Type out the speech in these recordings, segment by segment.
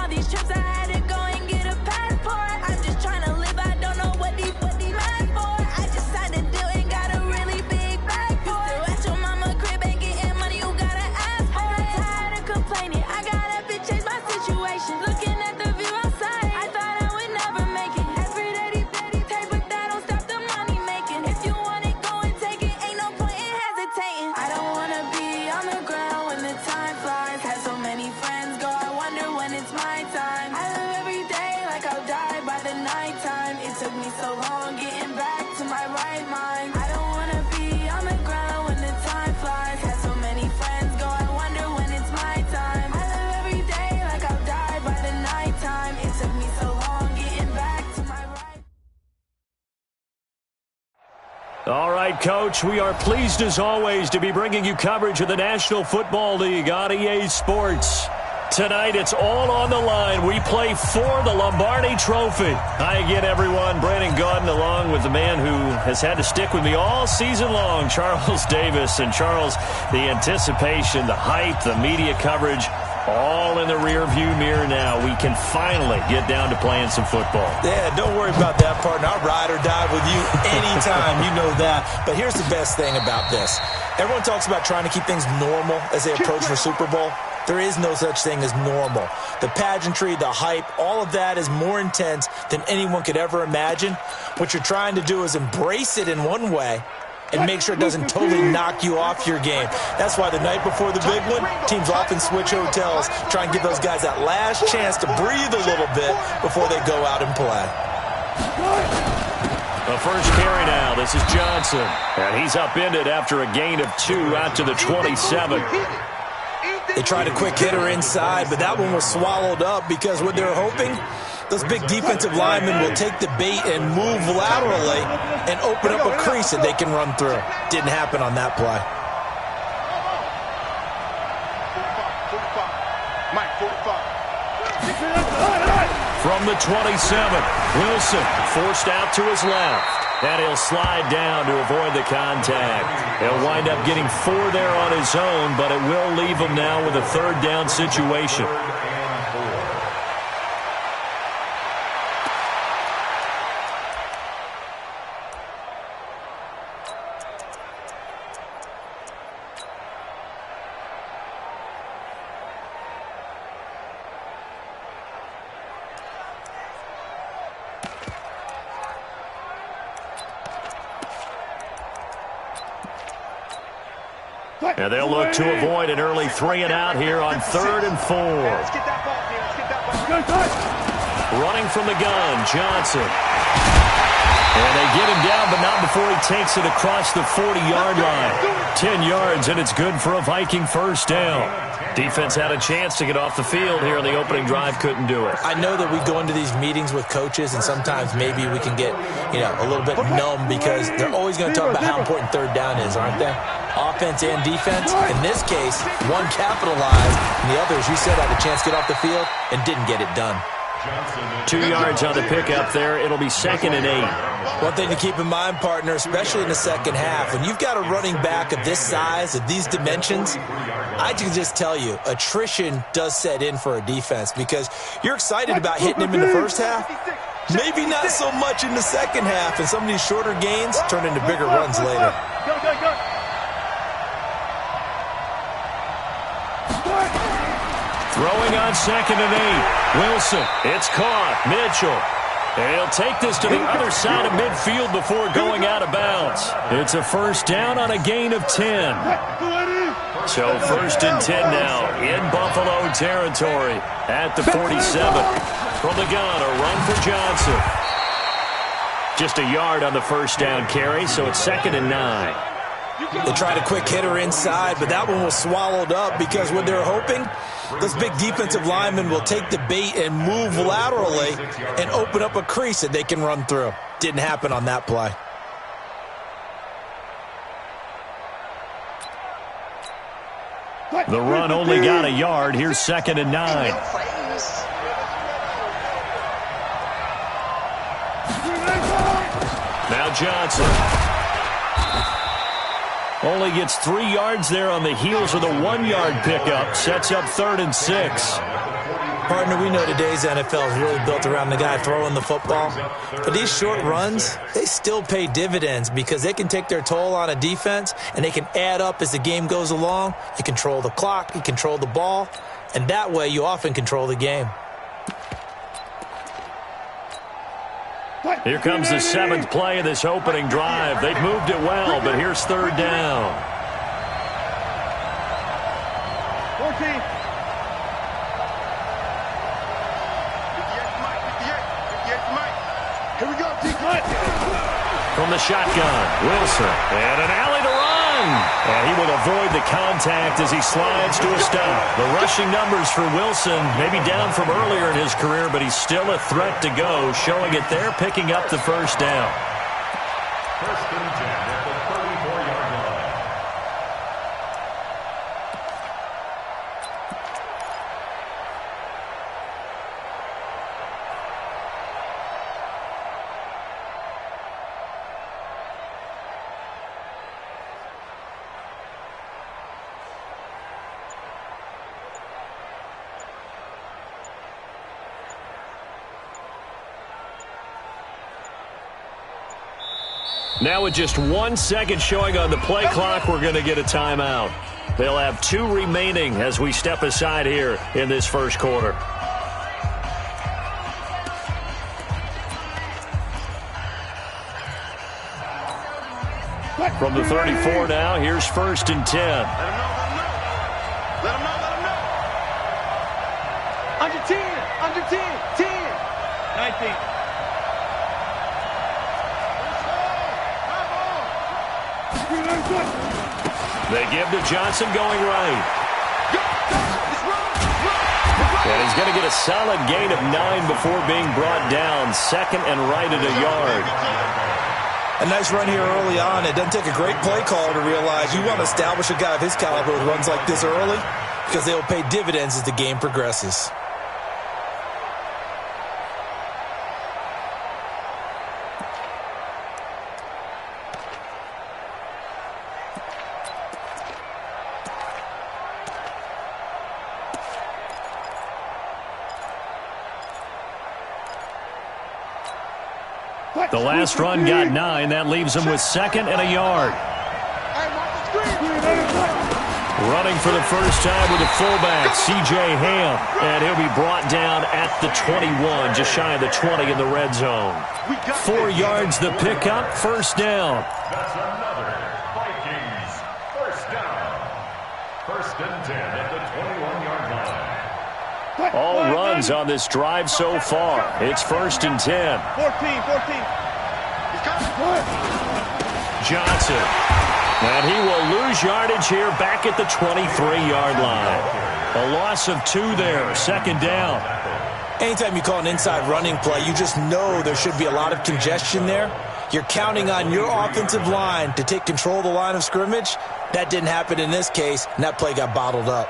all these trips, I had to go and get a passport. I'm just trying to live, I don't know what these mad for. I just signed a deal and got a really big bag for it. At your mama crib ain't getting money, you gotta ask for it. I got tired of complaining, I gotta change my situation. Looking at the view outside, I thought I would never make it. Every day they take, but that don't stop the money making. If you want it, go and take it, ain't no point in hesitating. I don't wanna be on the ground when the time flies. Had so many friends go, I wonder when it's my time. I live every day like I'll die by the nighttime. It took me so long getting back to my right mind. I don't wanna be on the ground when the time flies. Had so many friends go, I wonder when it's my time. I live every day like I'll die by the nighttime. It took me so long getting back to my right. All right, Coach, we are pleased as always to be bringing you coverage of the National Football League on EA Sports. Tonight, it's all on the line. We play for the Lombardi Trophy. Hi again, everyone. Brandon Gaudin, along with the man who has had to stick with me all season long, Charles Davis. And Charles, the anticipation, the hype, the media coverage, all in the rear-view mirror now. We can finally get down to playing some football. Yeah, don't worry about that, partner. I'll ride or die with you anytime. You know that. But here's the best thing about this. Everyone talks about trying to keep things normal as they approach the Super Bowl. There is no such thing as normal. The pageantry, the hype, all of that is more intense than anyone could ever imagine. What you're trying to do is embrace it in one way and make sure it doesn't totally knock you off your game. That's why the night before the big one, teams often switch hotels, try and give those guys that last chance to breathe a little bit before they go out and play. The first carry now. This is Johnson. And he's upended after a gain of 2 out to the 27. They tried a quick hitter inside, but that one was swallowed up because what they're hoping, those big defensive linemen will take the bait and move laterally and open up a crease that they can run through. Didn't happen on that play. From the 27, Wilson forced out to his left. And he'll slide down to avoid the contact. He'll wind up getting 4 there on his own, but it will leave him now with a third down situation. And they'll look to avoid an early 3 and out here on 3rd and 4. Running from the gun, Johnson. And they get him down, but not before he takes it across the 40-yard line. 10 yards, and it's good for a Viking first down. Defense had a chance to get off the field here on the opening drive, couldn't do it. I know that we go into these meetings with coaches, and sometimes maybe we can get, a little bit numb because they're always going to talk about how important third down is, aren't they? Offense and defense. In this case, one capitalized, and the others, you said, had a chance to get off the field and didn't get it done. 2 yards on the pickup there. It'll be 2nd and 8. One thing to keep in mind, partner, especially in the second half, when you've got a running back of this size, of these dimensions, I can just tell you, attrition does set in for a defense because you're excited about hitting him in the first half. Maybe not so much in the second half, and some of these shorter gains turn into bigger runs later. Throwing on 2nd and 8. Wilson, it's caught. Mitchell. And he'll take this to the other side of midfield before going out of bounds. It's a first down on a gain of 10. So 1st and 10 now in Buffalo territory at the 47. From the gun, a run for Johnson. Just a yard on the first down carry, so it's 2nd and 9. They tried a quick hitter inside, but that one was swallowed up because what they're hoping, those big defensive linemen will take the bait and move laterally and open up a crease that they can run through. Didn't happen on that play. The run only got a yard. Here's 2nd and 9. Now Johnson. Only gets 3 yards there on the heels of the 1-yard pickup. Sets up 3rd and 6. Partner, we know today's NFL is really built around the guy throwing the football. But these short runs, they still pay dividends because they can take their toll on a defense and they can add up as the game goes along. You control the clock, you control the ball, and that way you often control the game. Here comes the seventh play of this opening drive. They've moved it well, but here's third down. 14. Here we go, T-Cut. From the shotgun, Wilson, and an alley to run. And he will avoid the contact as he slides to a stop. The rushing numbers for Wilson, maybe down from earlier in his career, but he's still a threat to go, showing it there, picking up the first down. First and 10 at the 34-yard line. Now with just 1 second showing on the play clock, we're going to get a timeout. They'll have 2 remaining as we step aside here in this first quarter. From the 34 now, here's first and 10. Let him know. Under 10, 10, 19. They give to Johnson going right. And he's going to get a solid gain of 9 before being brought down. Second and right at a yard. A nice run here early on. It doesn't take a great play caller to realize you want to establish a guy of his caliber who runs like this early because they will pay dividends as the game progresses. The last run got 9. That leaves him with second and a yard. Running for the first time with the fullback, C.J. Ham. And he'll be brought down at the 21, just shy of the 20 in the red zone. 4 yards the pickup, first down. That's another Vikings first down. First and 10 at the 21-yard line. All runs on this drive so far. It's first and 10. 14. Johnson. And he will lose yardage here back at the 23-yard line. A loss of 2 there, second down. Anytime you call an inside running play, you just know there should be a lot of congestion there. You're counting on your offensive line to take control of the line of scrimmage. That didn't happen in this case, and that play got bottled up.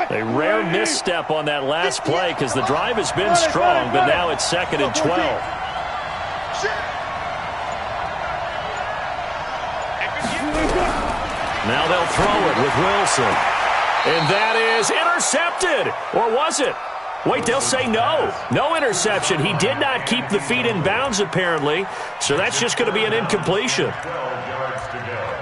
A rare misstep on that last play because the drive has been strong, but now it's second and 12. Now they'll throw it with Wilson. And that is intercepted. Or was it? Wait, they'll say no. No interception. He did not keep the feet in bounds, apparently. So that's just going to be an incompletion. 12 yards to go.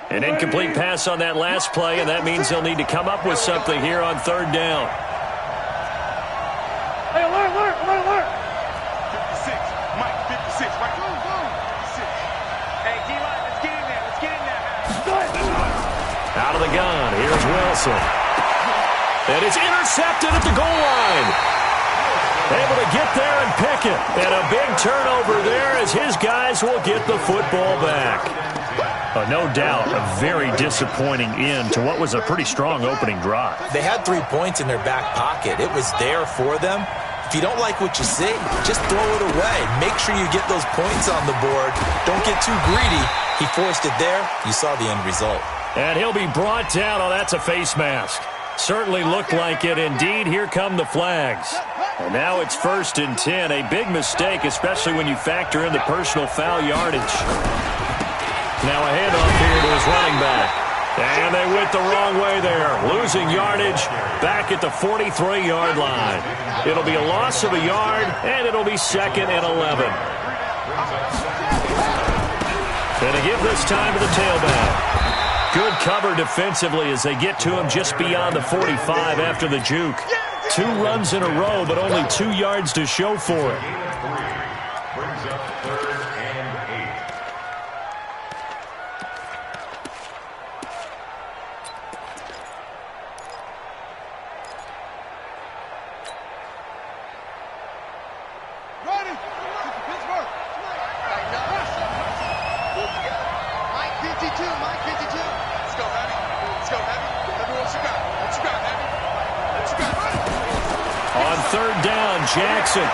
An incomplete pass on that last play, and that means they'll need to come up with something here on third down. Hey, alert. 56. Mike, 56. Right. Go. 56. Hey, D-line, let's get in there. Out of the gun, here's Wilson. And it's intercepted at the goal line. Able to get there and pick it. And a big turnover there as his guys will get the football back. No doubt a very disappointing end to what was a pretty strong opening drive. They had 3 points in their back pocket. It was there for them. If you don't like what you see, just throw it away. Make sure you get those points on the board. Don't get too greedy. He forced it there. You saw the end result. And he'll be brought down. Oh, that's a face mask. Certainly looked like it. Indeed, here come the flags. And now it's 1st and 10. A big mistake, especially when you factor in the personal foul yardage. Now a handoff here to his running back. And they went the wrong way there. Losing yardage back at the 43-yard line. It'll be a loss of a yard, and it'll be 2nd and 11. And to give this time to the tailback. Good cover defensively as they get to him just beyond the 45 after the juke. 2 runs in a row, but only 2 yards to show for it. Brings up 3rd and 8. Ready? Pittsburgh. Mike 52, Mike 52. Let's go, Heavy. Let's go, Heavy. Everyone, what you got? What you got, Heavy? What you got? On 3rd down, Jackson.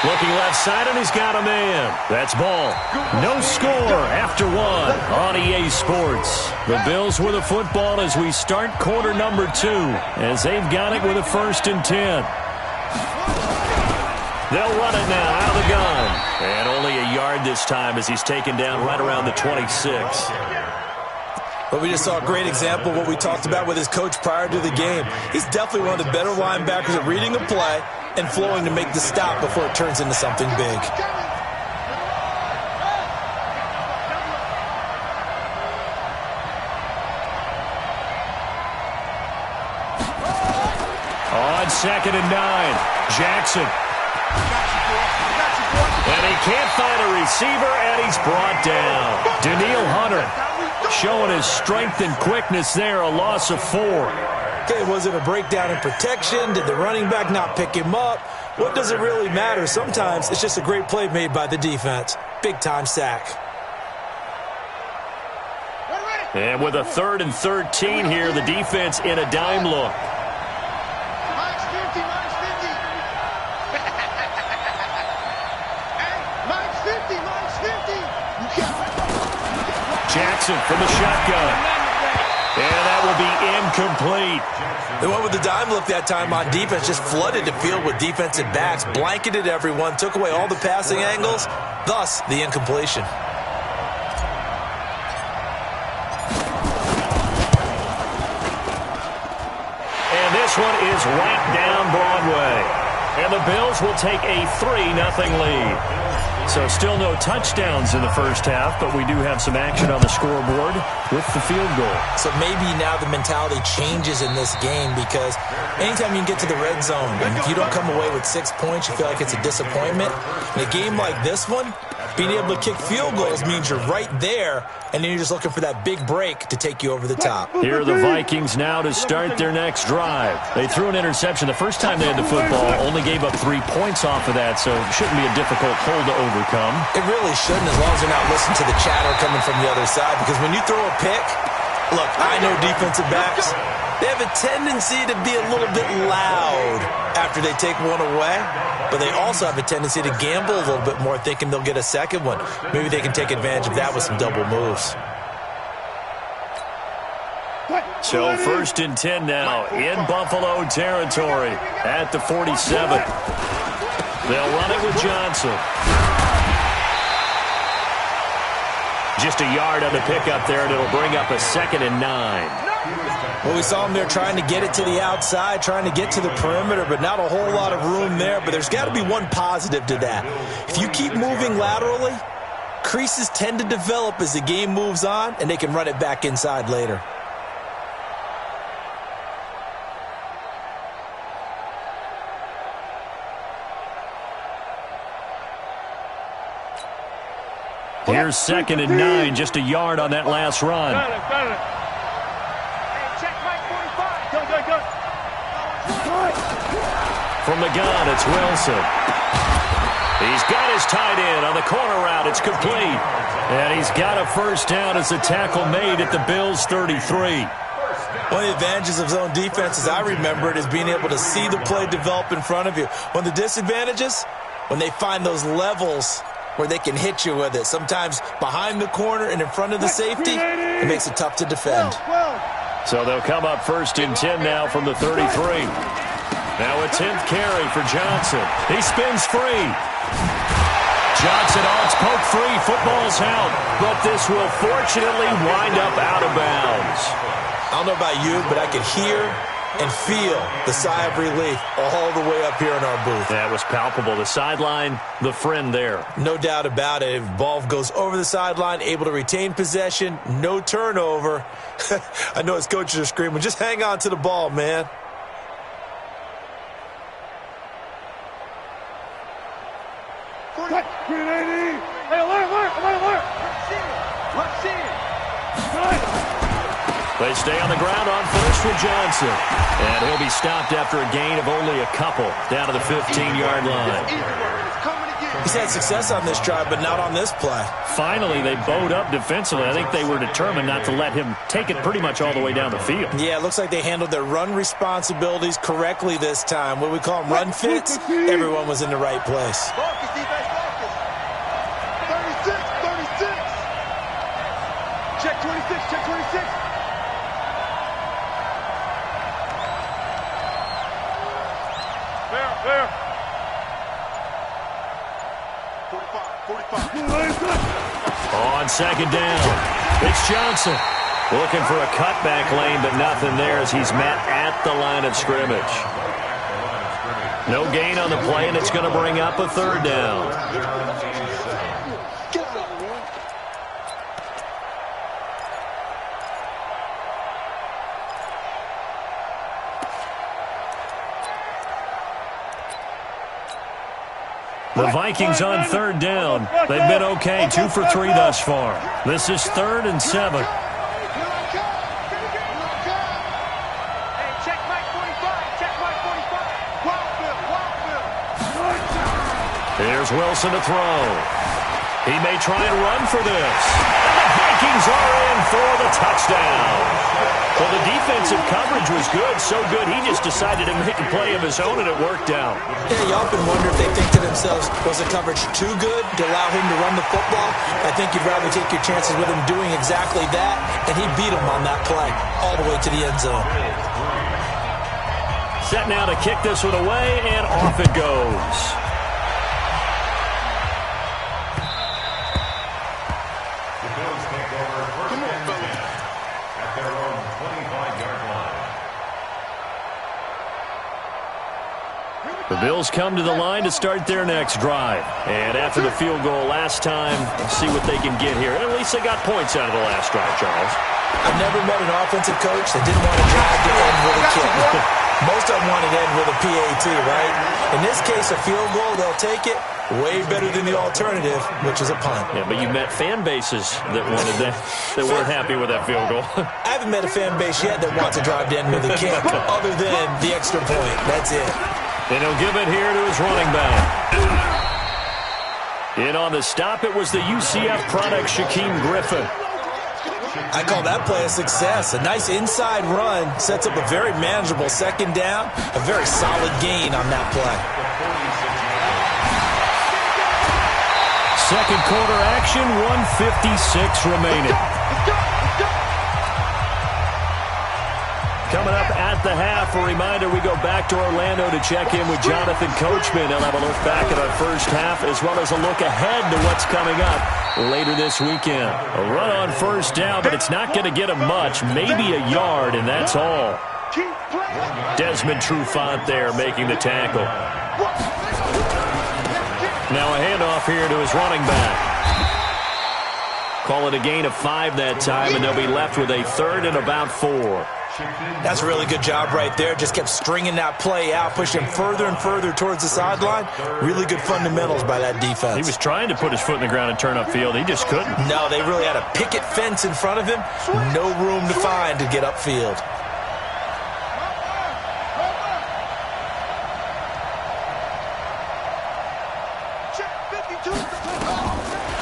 Looking left side, and he's got a man. That's ball. No score after 1 on EA Sports. The Bills with a football as we start quarter number 2, as they've got it with a 1st and 10. They'll run it now out of the gun. And only a yard this time as he's taken down right around the 26. But we just saw a great example of what we talked about with his coach prior to the game. He's definitely one of the better linebackers at reading a play and flowing to make the stop before it turns into something big. On 2nd and 9, Jackson. And he can't find a receiver, and he's brought down. Daniil Hunter showing his strength and quickness there, a loss of 4. Okay, was it a breakdown in protection? Did the running back not pick him up? What does it really matter? Sometimes it's just a great play made by the defense. Big-time sack. And with a 3rd and 13 here, the defense in a dime look. Mike's 50, Mike's 50. Hey, Mike's 50, Mike's 50. Jackson from the shotgun. And that will be incomplete. They went with the dime look that time on defense, just flooded the field with defensive backs, blanketed everyone, took away all the passing angles, thus the incompletion. And this one is right down Broadway. And the Bills will take a 3-0 lead. So still no touchdowns in the first half, but we do have some action on the scoreboard with the field goal. So maybe now the mentality changes in this game because anytime you can get to the red zone, and if you don't come away with 6 points, you feel like it's a disappointment. In a game like this one, being able to kick field goals means you're right there, and then you're just looking for that big break to take you over the top. Here are the Vikings now to start their next drive. They threw an interception the first time they had the football, only gave up 3 points off of that, so it shouldn't be a difficult hole to overcome. It really shouldn't, as long as you're not listening to the chatter coming from the other side, because when you throw a pick, look, I know defensive backs, they have a tendency to be a little bit loud after they take one away, but they also have a tendency to gamble a little bit more, thinking they'll get a second one. Maybe they can take advantage of that with some double moves. So 1st and 10 now in Buffalo territory at the 47. They'll run it with Johnson. Just a yard on the pickup there, and it'll bring up a 2nd and 9. Well, we saw him there trying to get it to the outside, trying to get to the perimeter, but not a whole lot of room there. But there's got to be one positive to that. If you keep moving laterally, creases tend to develop as the game moves on, and they can run it back inside later. Here's 2nd and 9, just a yard on that last run. From the gun, it's Wilson. He's got his tight end on the corner route. It's complete. And he's got a first down as the tackle made at the Bills' 33. One of the advantages of zone defense, as I remember it, is being able to see the play develop in front of you. One of the disadvantages, when they find those levels where they can hit you with it, sometimes behind the corner and in front of the safety, it makes it tough to defend. So they'll come up 1st and 10 now from the 33. Now a 10th carry for Johnson. He spins free. Johnson, it's poked free. Football's out. But this will fortunately wind up out of bounds. I don't know about you, but I could hear and feel the sigh of relief all the way up here in our booth. That was palpable. The sideline, the friend there. No doubt about it. If ball goes over the sideline, able to retain possession, no turnover. I know his coaches are screaming, just hang on to the ball, man. They stay on the ground on 1st with Johnson. And he'll be stopped after a gain of only a couple down to the 15-yard line. He's had success on this drive, but not on this play. Finally, they bowed up defensively. I think they were determined not to let him take it pretty much all the way down the field. Yeah, it looks like they handled their run responsibilities correctly this time. What we call them run fits, everyone was in the right place. Focus, defense, focus. 36. Check 26, check 26. Fair. 45. On 2nd down, it's Johnson. Looking for a cutback lane, but nothing there as he's met at the line of scrimmage. No gain on the play, and it's going to bring up a 3rd down. The Vikings on 3rd down. They've been okay, 2 for 3 thus far. This is 3rd and 7. Here's Wilson to throw. He may try and run for this. And the Vikings are in for the touchdown. Well, the defensive coverage was good, so good he just decided to make a play of his own, and it worked out. Yeah, you often wonder if they think to themselves, was the coverage too good to allow him to run the football? I think you'd rather take your chances with him doing exactly that, and he beat him on that play all the way to the end zone. Set now to kick this one away, and off it goes. The Bills come to the line to start their next drive. And after the field goal last time, let's see what they can get here. At least they got points out of the last drive, Charles. I've never met an offensive coach that didn't want to drive to end with a kick. Most of them want to end with a PAT, right? In this case, a field goal, they'll take it. Way better than the alternative, which is a punt. Yeah, but you met fan bases that wanted that weren't happy with that field goal. I haven't met a fan base yet that wants to drive to end with a kick, other than the extra point. That's it. And he'll give it here to his running back. In on the stop, it was the UCF product, Shaquem Griffin. I call that play a success. A nice inside run sets up a very manageable 2nd down. A very solid gain on that play. 2nd quarter action, 1:56 remaining. Coming up at the half, a reminder, we go back to Orlando to check in with Jonathan Coachman. He'll have a look back at our first half as well as a look ahead to what's coming up later this weekend. A run on 1st down, but it's not going to get him much, maybe a yard, and that's all. Desmond Trufant there making the tackle. Now a handoff here to his running back. Call it a gain of 5 that time, and they'll be left with a 3rd and about 4. That's a really good job right there. Just kept stringing that play out, pushing him further and further towards the sideline. Really good fundamentals by that defense. He was trying to put his foot in the ground and turn upfield. He just couldn't. No, they really had a picket fence in front of him. No room to find to get upfield.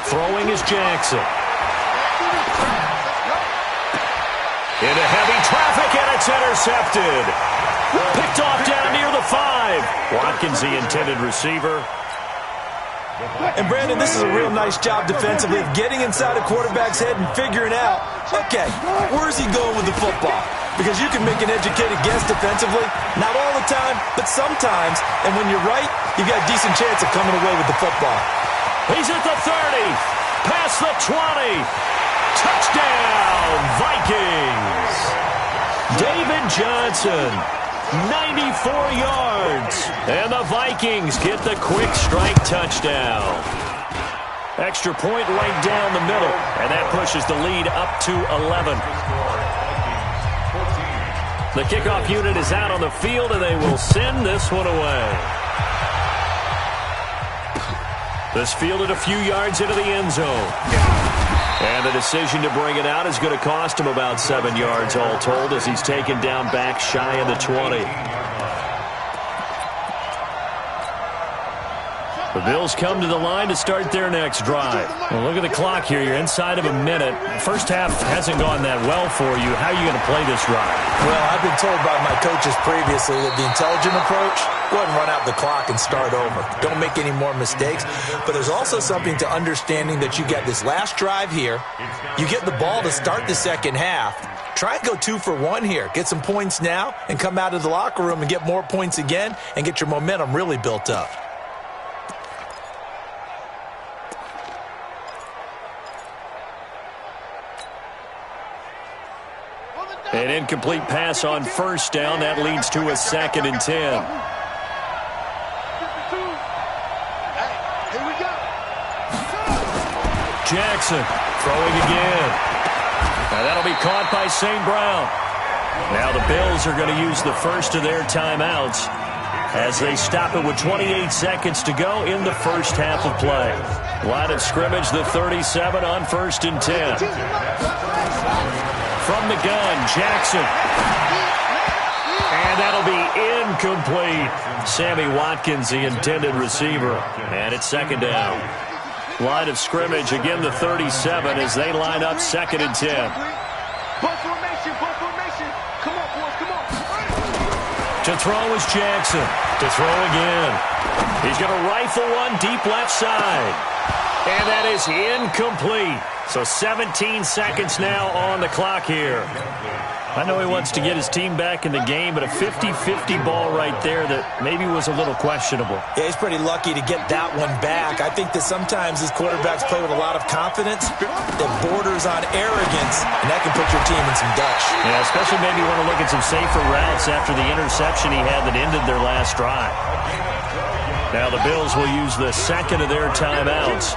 Throwing is Jackson. Into heavy traffic, and it's intercepted. Picked off down near the 5. Watkins, the intended receiver. And, Brandon, this is a real nice job defensively of getting inside a quarterback's head and figuring out, okay, where's he going with the football? Because you can make an educated guess defensively, not all the time, but sometimes. And when you're right, you've got a decent chance of coming away with the football. He's at the 30, past the 20. Touchdown, Vikings. David Johnson, 94 yards. And the Vikings get the quick strike touchdown. Extra point right down the middle. And that pushes the lead up to 11. The kickoff unit is out on the field, and they will send this one away. This fielded a few yards into the end zone. And the decision to bring it out is going to cost him about 7 yards all told as he's taken down back shy of the 20. The Bills come to the line to start their next drive. Well, look at the clock here. You're inside of a minute. First half hasn't gone that well for you. How are you going to play this drive? Well, I've been told by my coaches previously that the intelligent approach, go ahead and run out the clock and start over. Don't make any more mistakes. But there's also something to understanding that you got this last drive here. You get the ball to start the second half. Try and go 2 for 1 here. Get some points now and come out of the locker room and get more points again and get your momentum really built up. An incomplete pass on first down. That leads to a 2nd and 10. Hey, here we go. Jackson throwing again. Now that'll be caught by St. Brown. Now the Bills are going to use the first of their timeouts as they stop it with 28 seconds to go in the first half of play. Line of scrimmage, the 37 on 1st and 10. From the gun, Jackson. And that'll be incomplete. Sammy Watkins, the intended receiver. And it's 2nd down. Line of scrimmage, again the 37 as they line up 2nd and 10. Ball formation, ball formation. Come on, boys, come on. To throw is Jackson. To throw again. He's going to rifle one deep left side. And that is incomplete. So 17 seconds now on the clock here. I know he wants to get his team back in the game, but a 50-50 ball right there that maybe was a little questionable. Yeah, he's pretty lucky to get that one back. I think that sometimes these quarterbacks play with a lot of confidence that borders on arrogance, and that can put your team in some dutch. Yeah, especially maybe want to look at some safer routes after the interception he had that ended their last drive. Now the Bills will use the 2nd of their timeouts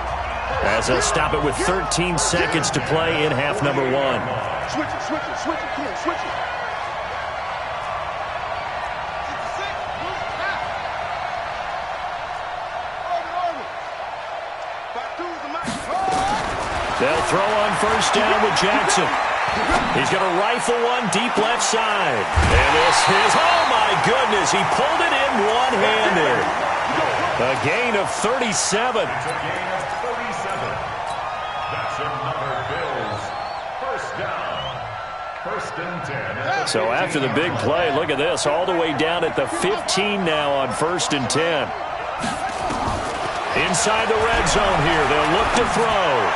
as they'll stop it with 13 seconds to play in half number 1. Switch it, switch it, switch it. Come on, switch it. They'll throw on first down with Jackson. He's going to rifle one deep left side. And this is, oh my goodness, he pulled it in one-handed. A gain of 37. It's a gain of 37. That's another Bills. First down. 1st and 10. So after the big play, look at this, all the way down at the 15 now on 1st and 10. Inside the red zone here, they'll look to throw.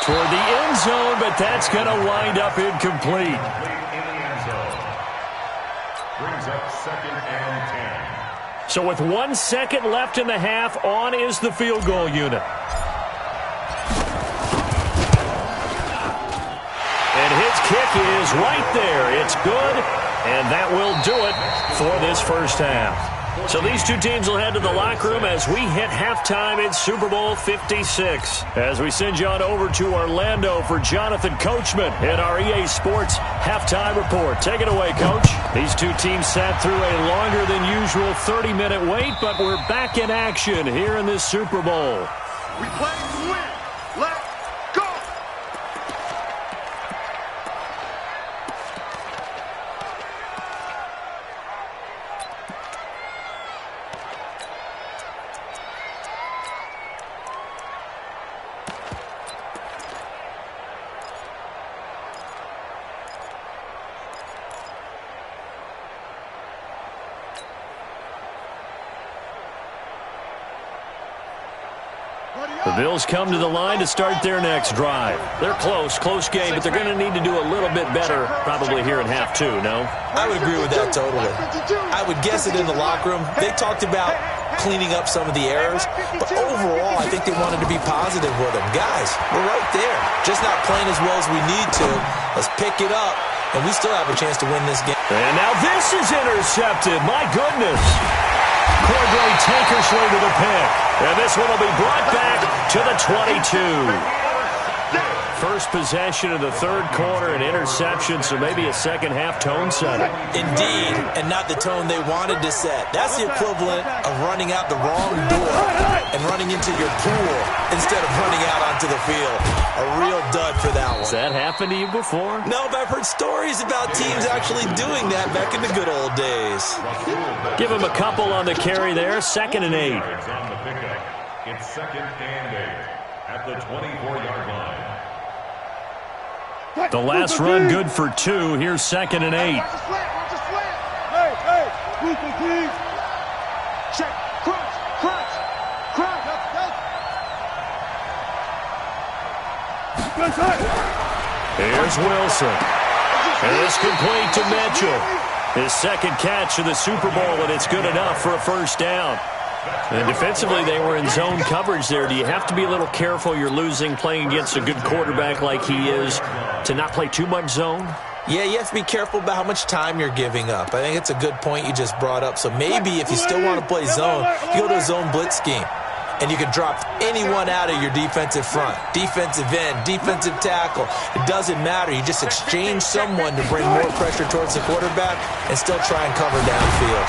Toward the end zone, but that's going to wind up incomplete. In the end zone. Brings up 2nd and 10. So with 1 second left in the half, on is the field goal unit. And his kick is right there. It's good, and that will do it for this first half. So these two teams will head to the locker room as we hit halftime in Super Bowl 56. As we send you on over to Orlando for Jonathan Coachman in our EA Sports Halftime Report. Take it away, Coach. These two teams sat through a longer than usual 30-minute wait, but we're back in action here in this Super Bowl. We play to win. Let's go. The Bills come to the line to start their next drive. They're close game, but they're going to need to do a little bit better probably here in half two, no? I would agree with that totally. I would guess it in the locker room. They talked about cleaning up some of the errors, but overall, I think they wanted to be positive with them. Guys, we're right there. Just not playing as well as we need to. Let's pick it up, and we still have a chance to win this game. And now this is intercepted. My goodness. Cordray Tankersley to the pick. And this one will be brought back to the 22. First possession of the third quarter, an interception, so maybe a second-half tone setter. Indeed, and not the tone they wanted to set. That's the equivalent of running out the wrong door and running into your pool instead of running out onto the field. A real dud for that one. Has that happened to you before? No, but I've heard stories about teams actually doing that back in the good old days. Give him a couple on the carry there, 2nd and 8. On the pickup, it's 2nd and 8 at the 24-yard line. The last run good for 2. Here's 2nd and 8. Watch the slant. Watch the slant. Hey, Luther, please. Check. Crunch. Here's Wilson. And it's complete to Mitchell. His second catch of the Super Bowl, and it's good enough for a first down. And defensively, they were in zone coverage there. Do you have to be a little careful you're losing playing against a good quarterback like he is to not play too much zone? Yeah, you have to be careful about how much time you're giving up. I think it's a good point you just brought up. So maybe if you still want to play zone, you go to a zone blitz scheme. And you can drop anyone out of your defensive front. Defensive end, defensive tackle. It doesn't matter. You just exchange someone to bring more pressure towards the quarterback and still try and cover downfield.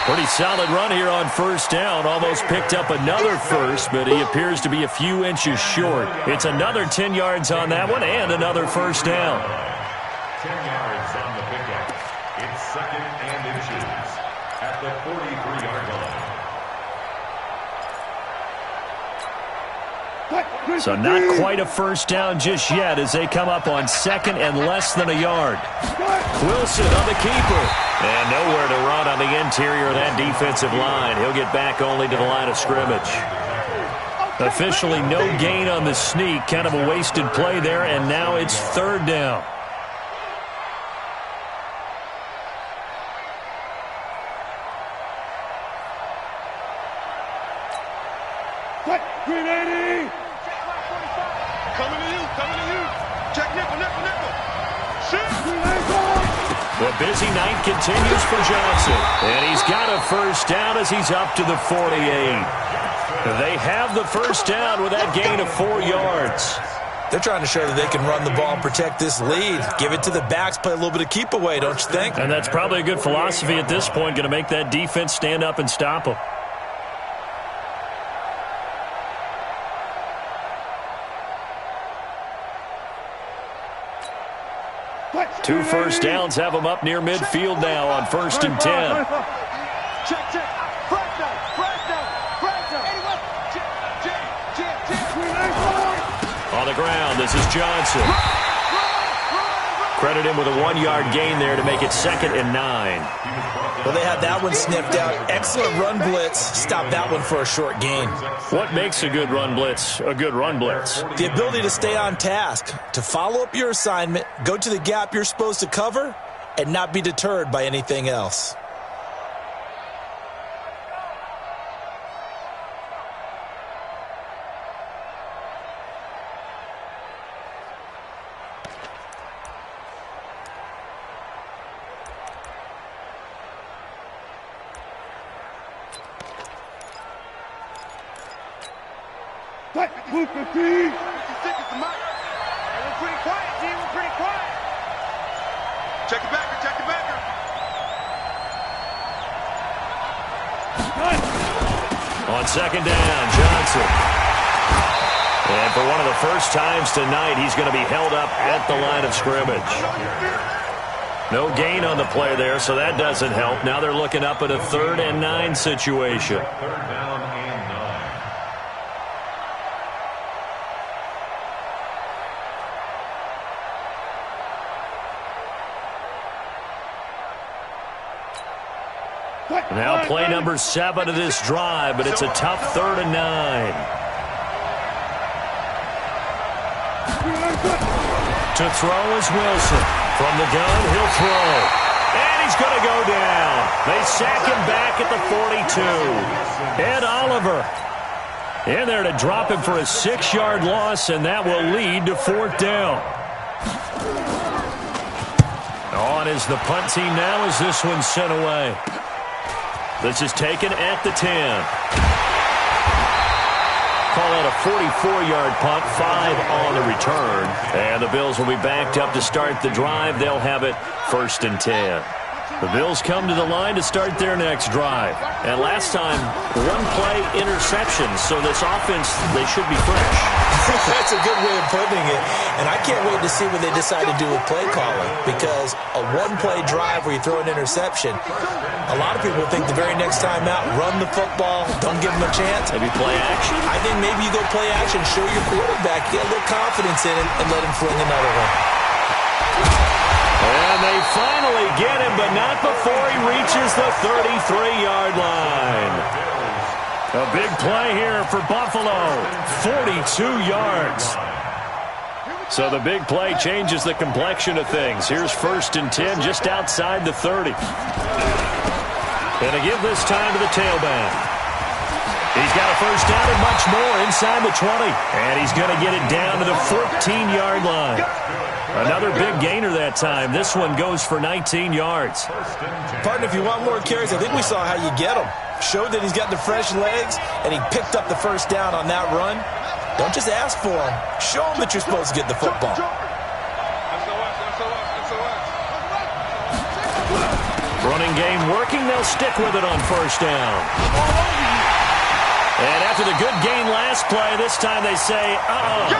Pretty solid run here on first down. Almost picked up another first, but he appears to be a few inches short. It's another 10 yards on that one and another first down. 10 yards on the pickup. It's 2nd and inches at the 43-yard line. So not quite a first down just yet as they come up on 2nd and less than a yard. Wilson on the keeper. And nowhere to run on the interior of that defensive line. He'll get back only to the line of scrimmage. Officially no gain on the sneak. Kind of a wasted play there, and now it's 3rd down. Green 80. Coming to you. Check nickel. The busy night continues for Johnson. And he's got a first down as he's up to the 48. They have the first down with that gain of 4 yards. They're trying to show that they can run the ball and protect this lead. Give it to the backs, play a little bit of keep away, don't you think? And that's probably a good philosophy at this point, going to make that defense stand up and stop them. Two first downs have them up near midfield now on 1st and 10. Check. On the ground, this is Johnson. Credit him with a 1-yard gain there to make it 2nd and 9. Well, they had that one sniffed out. Excellent run blitz. Stop that one for a short gain. What makes a good run blitz a good run blitz? The ability to stay on task, to follow up your assignment, go to the gap you're supposed to cover, and not be deterred by anything else. Move the team. 56 is the mic. Hey, we're pretty quiet, team. We're pretty quiet. Check the backer. On 2nd down, Johnson. And for one of the first times tonight, he's going to be held up at the line of scrimmage. No gain on the play there, so that doesn't help. Now they're looking up at a 3rd and 9 situation. 3rd down and 9. Now play number 7 of this drive, but it's a tough 3rd and 9. To throw is Wilson. From the gun, he'll throw. And he's going to go down. They sack him back at the 42. Ed Oliver in there to drop him for a 6-yard loss, and that will lead to 4th down. On is the punt team now as this one's sent away. This is taken at the 10. Call that a 44-yard punt, 5 on the return. And the Bills will be backed up to start the drive. They'll have it 1st and 10. The Bills come to the line to start their next drive. And last time, 1-play interception. So this offense, they should be fresh. That's a good way of putting it. And I can't wait to see what they decide to do with play calling. Because a 1-play drive where you throw an interception, a lot of people think the very next time out, run the football, don't give them a chance. Maybe play action. I think maybe you go play action, show your quarterback, get a little confidence in him, and let him fling another one. And they finally get him, but not before he reaches the 33-yard line. A big play here for Buffalo, 42 yards. So the big play changes the complexion of things. Here's 1st and 10 just outside the 30. And to give this time to the tailback. He's got a 1st down and much more inside the 20. And he's going to get it down to the 14-yard line. Another big gainer that time. This one goes for 19 yards. Partner, if you want more carries, I think we saw how you get them. Showed that he's got the fresh legs, and he picked up the 1st down on that run. Don't just ask for him. Show him that you're supposed to get the football. Running game working. They'll stick with it on 1st down. And after the good gain last play, this time they say,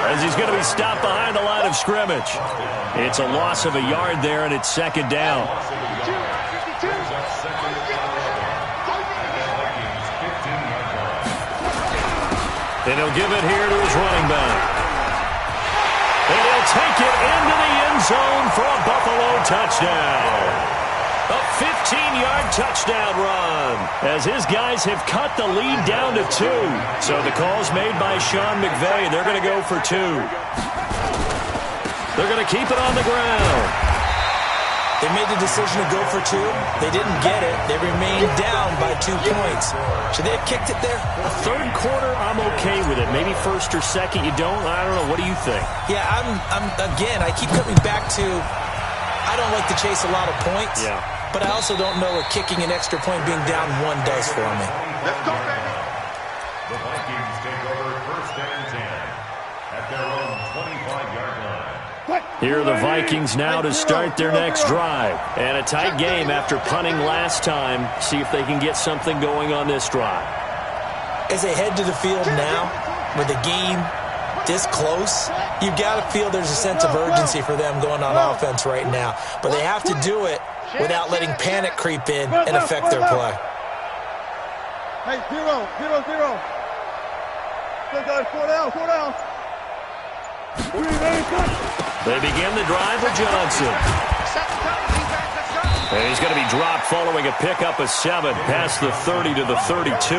as he's going to be stopped behind the line of scrimmage. It's a loss of a yard there, and it's 2nd down. And he'll give it here to his running back. And he'll take it into the end zone for a Buffalo touchdown. A 15-yard touchdown run as his guys have cut the lead down to 2. So the call's made by Sean McVay. They're going to go for 2. They're going to keep it on the ground. They made the decision to go for 2. They didn't get it. They remained down by 2 points. Should they have kicked it there? A 3rd quarter, I'm okay with it. Maybe 1st or 2nd, you don't. I don't know. What do you think? Yeah, again, I keep coming back to I don't like to chase a lot of points. Yeah. But I also don't know what kicking an extra point being down 1 does for me. Let's go, baby. The Vikings take over 1st and 10 at their own 25-yard line. Here are the Vikings now to start their next drive. And a tight game after punting last time. See if they can get something going on this drive. As they head to the field now, with the game this close, you've got to feel there's a sense of urgency for them going on offense right now. But they have to do it without letting panic creep in and affect their play. Hey, 0, 0, 0. Still got 4 down, 4 down. They begin the drive with Johnson. And he's going to be dropped following a pickup of 7 past the 30 to the 32.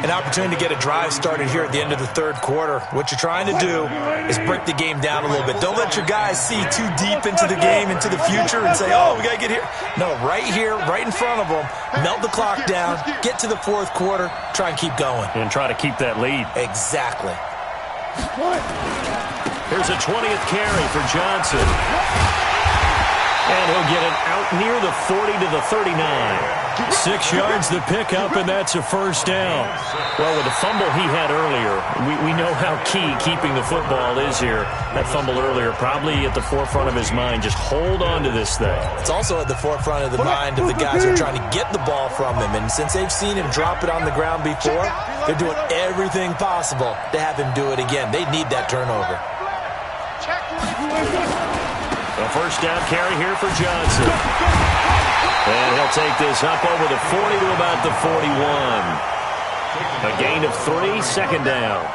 An opportunity to get a drive started here at the end of the 3rd quarter. What you're trying to do is break the game down a little bit. Don't let your guys see too deep into the game, into the future, and say, oh, we got to get here. No, right here, right in front of them, melt the clock down, get to the 4th quarter, try and keep going. And try to keep that lead. Exactly. Here's a 20th carry for Johnson. And he'll get it out near the 40 to the 39. 6 yards the pickup, and that's a 1st down. Well, with the fumble he had earlier, we know how key keeping the football is here. That fumble earlier probably at the forefront of his mind. Just hold on to this thing. It's also at the forefront of the mind of the guys who are trying to get the ball from him. And since they've seen him drop it on the ground before, they're doing everything possible to have him do it again. They need that turnover. A 1st down carry here for Johnson. And he'll take this up over the 40 to about the 41. A gain of 3, second down.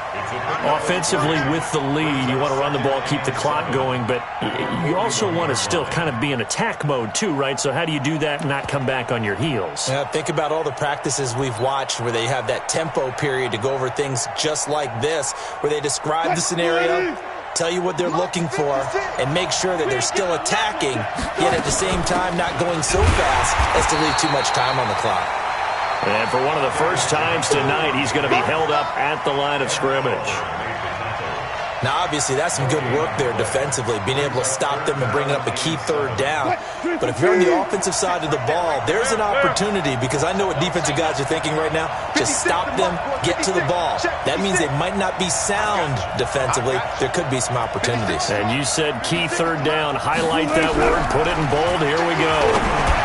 Offensively with the lead, you want to run the ball, keep the clock going, but you also want to still kind of be in attack mode too, right? So how do you do that and not come back on your heels? Yeah, think about all the practices we've watched where they have that tempo period to go over things just like this, where they describe the scenario, tell you what they're looking for, and make sure that they're still attacking, yet at the same time not going so fast as to leave too much time on the clock. And for one of the first times tonight, he's going to be held up at the line of scrimmage. Now, obviously, that's some good work there defensively, being able to stop them and bringing up a key third down. But if you're on the offensive side of the ball, there's an opportunity, because I know what defensive guys are thinking right now. Just stop them, get to the ball. That means they might not be sound defensively. There could be some opportunities. And you said key third down. Highlight that word, put it in bold. Here we go.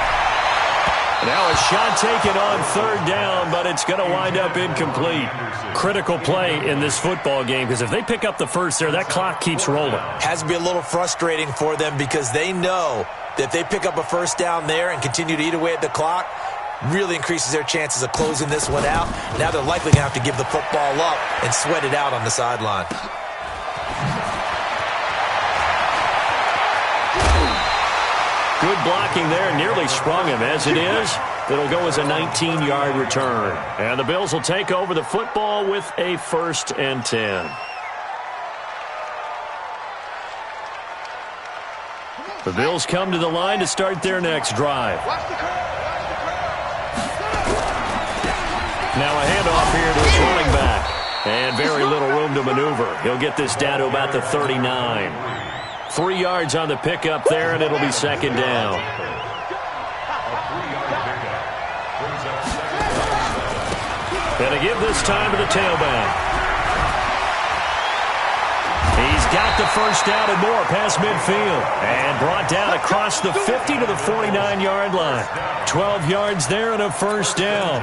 Now a shot taken on third down, but it's going to wind up incomplete. Critical play in this football game, because if they pick up the first there, that clock keeps rolling. Has to be a little frustrating for them, because they know that if they pick up a first down there and continue to eat away at the clock, really increases their chances of closing this one out. Now they're likely going to have to give the football up and sweat it out on the sideline. Good blocking there, nearly sprung him. As it is, it'll go as a 19-yard return. And the Bills will take over the football with a 1st and 10. The Bills come to the line to start their next drive. Now a handoff here to his running back. And very little room to maneuver. He'll get this down to about the 39. 3 yards on the pickup there, and it'll be second down. And to give this time to the tailback. He's got the first down and more past midfield. And brought down across the 50 to the 49-yard line. 12 yards there and a first down.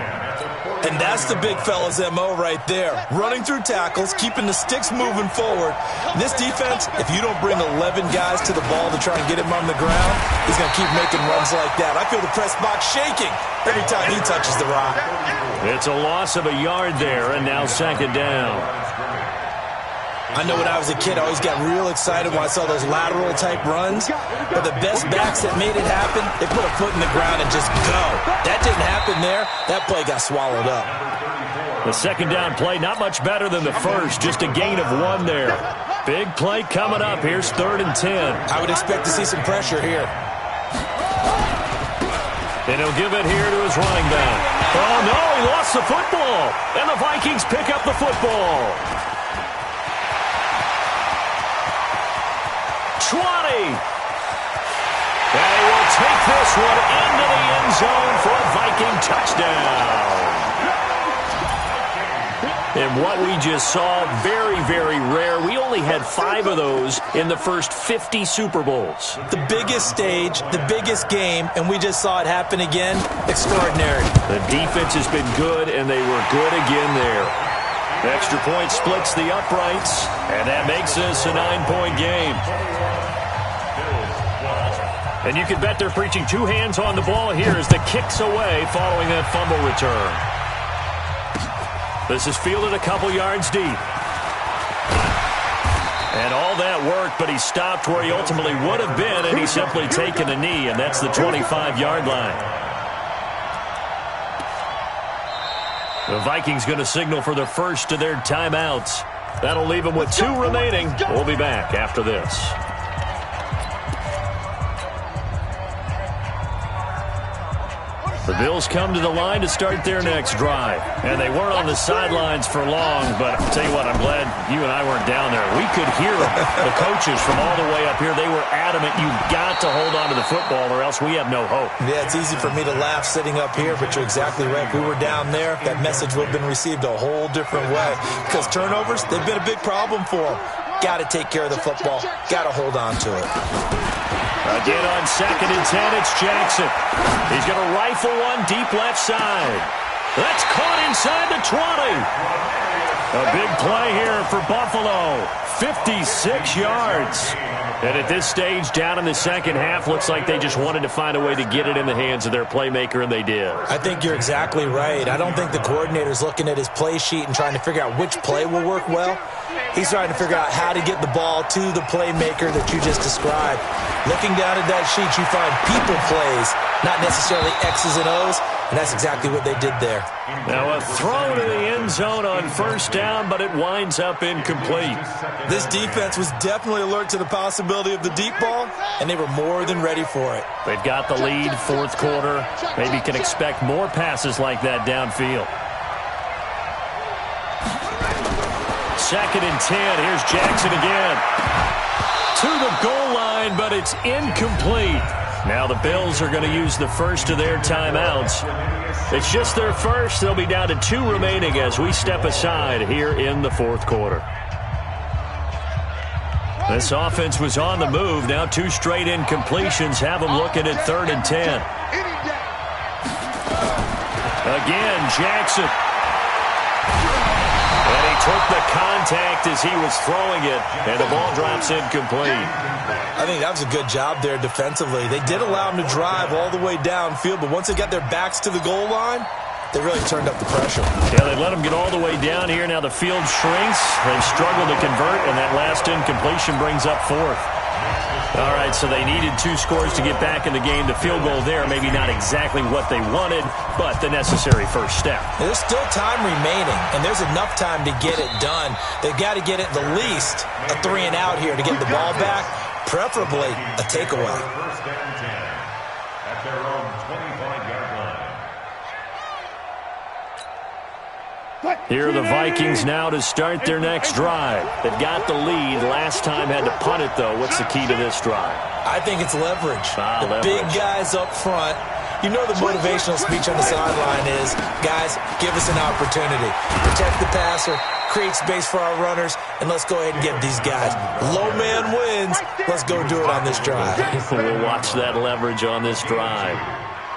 And that's the big fella's MO right there. Running through tackles, keeping the sticks moving forward. This defense, if you don't bring 11 guys to the ball to try and get him on the ground, he's going to keep making runs like that. I feel the press box shaking every time he touches the rock. It's a loss of a yard there, and now second down. I know when I was a kid, I always got real excited when I saw those lateral-type runs. But the best backs that made it happen, they put a foot in the ground and just go. That didn't happen there. That play got swallowed up. The second down play, not much better than the first, just a gain of 1 there. Big play coming up. Here's 3rd and 10. I would expect to see some pressure here. And he'll give it here to his running back. Oh, no, he lost the football. And the Vikings pick up the football. 20. And he will take this one into the end zone for a Viking touchdown. And what we just saw, very, very rare. We only had 5 of those in the first 50 Super Bowls. The biggest stage, the biggest game, and we just saw it happen again. Extraordinary. The defense has been good, and they were good again there. Extra point splits the uprights, and that makes this a 9-point game. And you can bet they're preaching 2 hands on the ball here as the kick's away following that fumble return. This is fielded a couple yards deep. And all that worked, but he stopped where he ultimately would have been, and he's simply taken a knee, and that's the 25-yard line. The Vikings going to signal for the first of their timeouts. That'll leave them with 2 remaining. We'll be back after this. The Bills come to the line to start their next drive. And they weren't on the sidelines for long, but I'll tell you what, I'm glad you and I weren't down there. We could hear the coaches from all the way up here. They were adamant, you've got to hold on to the football or else we have no hope. Yeah, it's easy for me to laugh sitting up here, but you're exactly right. If we were down there, that message would have been received a whole different way. Because turnovers, they've been a big problem for them. Got to take care of the football. Got to hold on to it. Again on 2nd and 10, it's Jackson. He's going to rifle one deep left side. That's caught inside the 20. A big play here for Buffalo. 56 yards. And at this stage, down in the second half, looks like they just wanted to find a way to get it in the hands of their playmaker, and they did. I think you're exactly right. I don't think the coordinator's looking at his play sheet and trying to figure out which play will work well. He's trying to figure out how to get the ball to the playmaker that you just described. Looking down at that sheet, you find people plays, not necessarily X's and O's, and that's exactly what they did there. Now a throw to the end zone on first down, but it winds up incomplete. This defense was definitely alert to the possibility of the deep ball, and they were more than ready for it. They've got the lead, fourth quarter. Maybe can expect more passes like that downfield. 2nd and 10. Here's Jackson again. To the goal line, but it's incomplete. Now the Bills are going to use the first of their timeouts. It's just their first. They'll be down to 2 remaining as we step aside here in the fourth quarter. This offense was on the move. Now 2 straight incompletions have them looking at 3rd and 10. Again, Jackson. And he took the contact as he was throwing it, and the ball drops incomplete. I think that was a good job there defensively. They did allow him to drive all the way downfield, but once they got their backs to the goal line, they really turned up the pressure. Yeah, they let him get all the way down here. Now the field shrinks. They've struggled to convert, and that last incompletion brings up 4th. All right, so they needed 2 scores to get back in the game. The field goal there, maybe not exactly what they wanted, but the necessary first step. There's still time remaining, and there's enough time to get it done. They've got to get at the least a 3-and-out here to get the ball back, preferably a takeaway. 1st and 10 at their own 25-yard line. Here are the Vikings now to start their next drive. They've got the lead. Last time had to punt it, though. What's the key to this drive? I think it's leverage. The leverage. Big guys up front. You know the motivational speech on the sideline is, guys, give us an opportunity. Protect the passer, create space for our runners, and let's go ahead and get these guys. Low man wins. Let's go do it on this drive. We'll watch that leverage on this drive.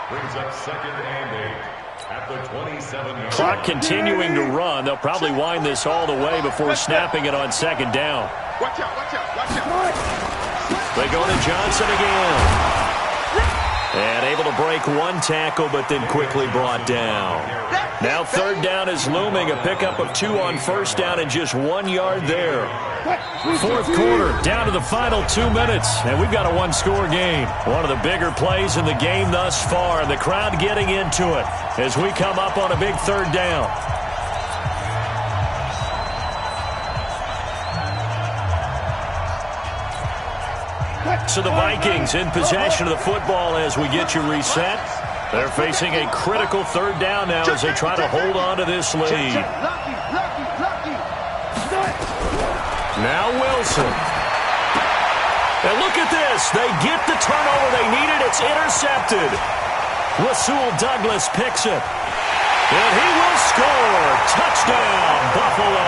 Brings up 2nd and 8 at the 27-yard. Clock continuing to run. They'll probably wind this all the way before snapping it on 2nd down. Watch out, watch out, watch out. They go to Johnson again. And able to break 1 tackle, but then quickly brought down. Now 3rd down is looming. A pickup of 2 on first down and just 1 yard there. Fourth quarter, down to the final 2 minutes, and we've got a 1-score game. One of the bigger plays in the game thus far, and the crowd getting into it as we come up on a big 3rd down. So the Vikings in possession of the football as we get you reset. They're facing a critical 3rd down now as they try to hold on to this lead. Now Wilson. And look at this. They get the turnover they needed. It's intercepted. Rasul Douglas picks it. And he will score. Touchdown, Buffalo.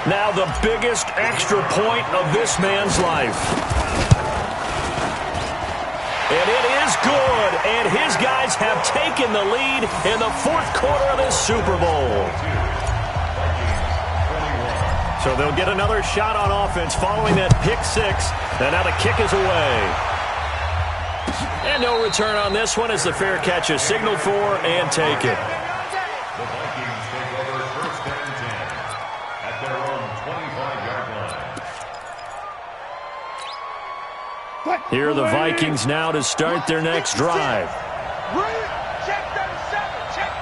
Now the biggest extra point of this man's life. And it is good. And his guys have taken the lead in the fourth quarter of this Super Bowl. So they'll get another shot on offense following that pick 6. And now the kick is away. And no return on this one as the fair catch is signaled for and taken. The Vikings take over 1st and 10 at their own 25-yard line. Here are the Vikings now to start their next drive. Check 37, check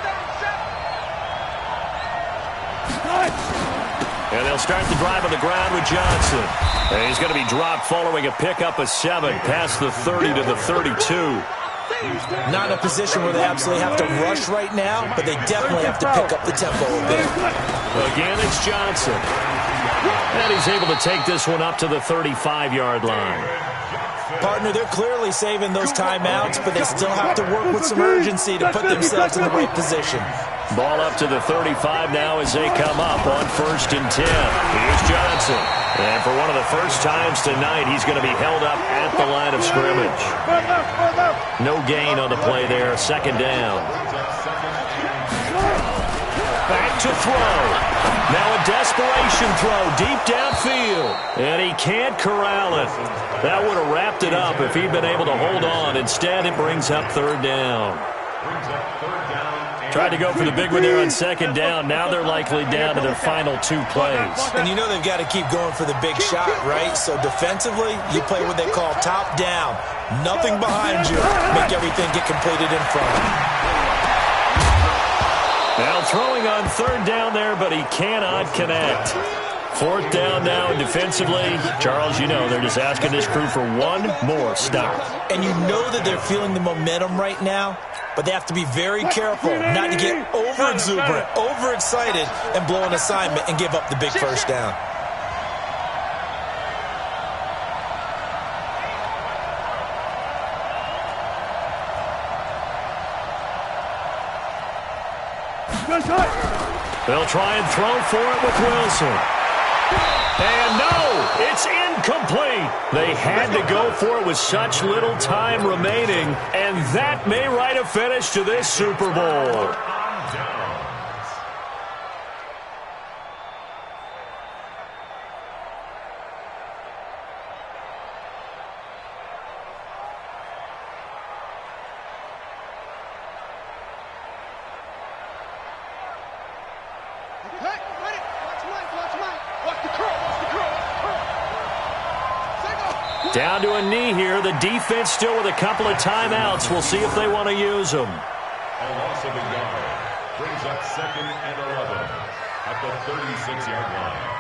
37. And they'll start the drive on the ground with Johnson. And he's going to be dropped following a pickup of 7 past the 30 to the 32. Not in a position where they absolutely have to rush right now, but they definitely have to pick up the tempo a bit. Again, it's Johnson. And he's able to take this one up to the 35-yard line. Partner, they're clearly saving those timeouts, but they still have to work with some urgency to put themselves in the right position. Ball up to the 35 now as they come up on 1st and 10. Here's Johnson. And for one of the first times tonight, he's going to be held up at the line of scrimmage. No gain on the play there, 2nd down. back to throw. Now a desperation throw deep downfield. And he can't corral it. That would have wrapped it up if he'd been able to hold on. Instead, it brings up third down. Tried to go for the big one there on second down. Now they're likely down to their final 2 plays. And you know they've got to keep going for the big shot, right? So defensively, you play what they call top down. Nothing behind you. Make everything get completed in front. Now throwing on third down there, but he cannot connect. Fourth down now defensively. Charles, you know they're just asking this crew for one more stop. And you know that they're feeling the momentum right now, but they have to be very careful not to get over-exuberant, overexcited, and blow an assignment and give up the big first down. They'll try and throw for it with Wilson. And no, it's incomplete. They had to go for it with such little time remaining, and that may write a finish to this Super Bowl. Down to a knee here. The defense still with a couple of timeouts. We'll see if they want to use them. A loss of a yard brings up 2nd and 11 at the 36-yard line.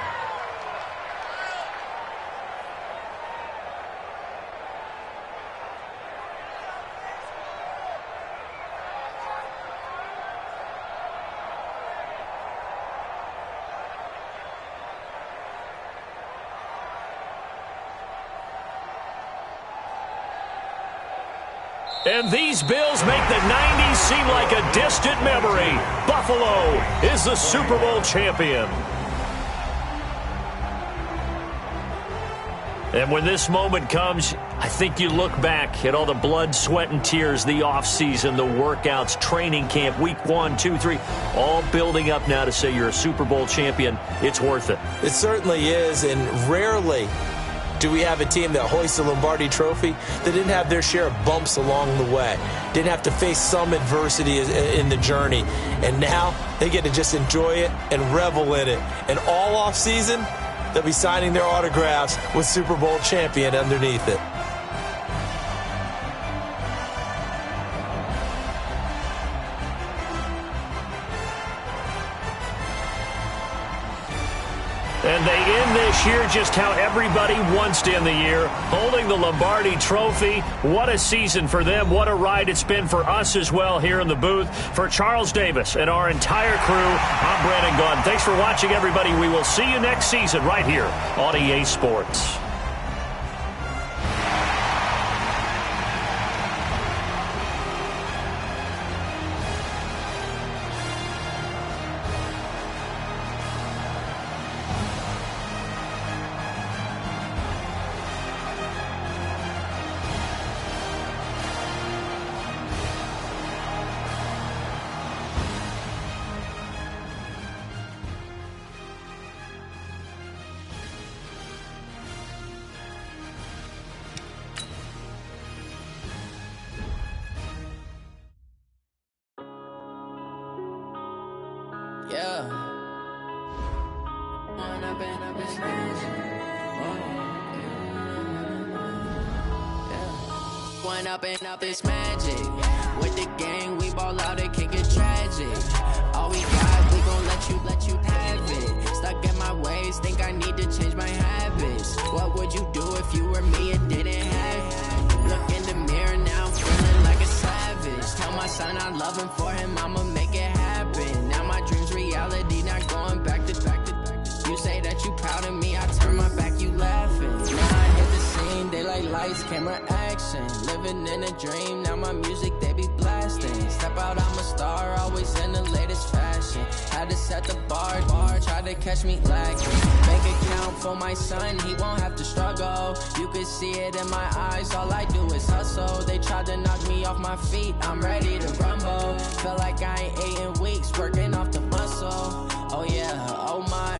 And these Bills make the 90s seem like a distant memory. Buffalo is the Super Bowl champion. And when this moment comes, I think you look back at all the blood, sweat, and tears, the offseason, the workouts, training camp, week 1, 2, 3, all building up now to say you're a Super Bowl champion. It's worth it. It certainly is, and rarely do we have a team that hoists the Lombardi Trophy that didn't have their share of bumps along the way, didn't have to face some adversity in the journey, and now they get to just enjoy it and revel in it. And all off season, they'll be signing their autographs with Super Bowl champion underneath it. And they end this year just how everybody wants to end the year, holding the Lombardi Trophy. What a season for them. What a ride it's been for us as well here in the booth. For Charles Davis and our entire crew, I'm Brandon Gunn. Thanks for watching, everybody. We will see you next season right here on EA Sports. Yeah. One up and up is magic. With the gang, we ball out, it can get tragic. All we got, we gon' let you have it. Stuck in my ways, think I need to change my habits. What would you do if you were me and didn't have it? Look in the mirror now, I'm feeling like a savage. Tell my son I love him, for him I'ma make it happen. Now my dream's reality, not going back to. You say that you proud of me, I turn my back, you laughing. Now I hit the scene, daylight lights, camera action. Living in a dream, now my music, they be blasting. Step out, I'm a star, always in the latest fashion. Had to set the bar, try to catch me lacking. Make it count for my son, he won't have to struggle. You can see it in my eyes, all I do is hustle. They tried to knock me off my feet, I'm ready to rumble. Feel like I ain't ate in weeks, working off the muscle. so, oh yeah, oh my.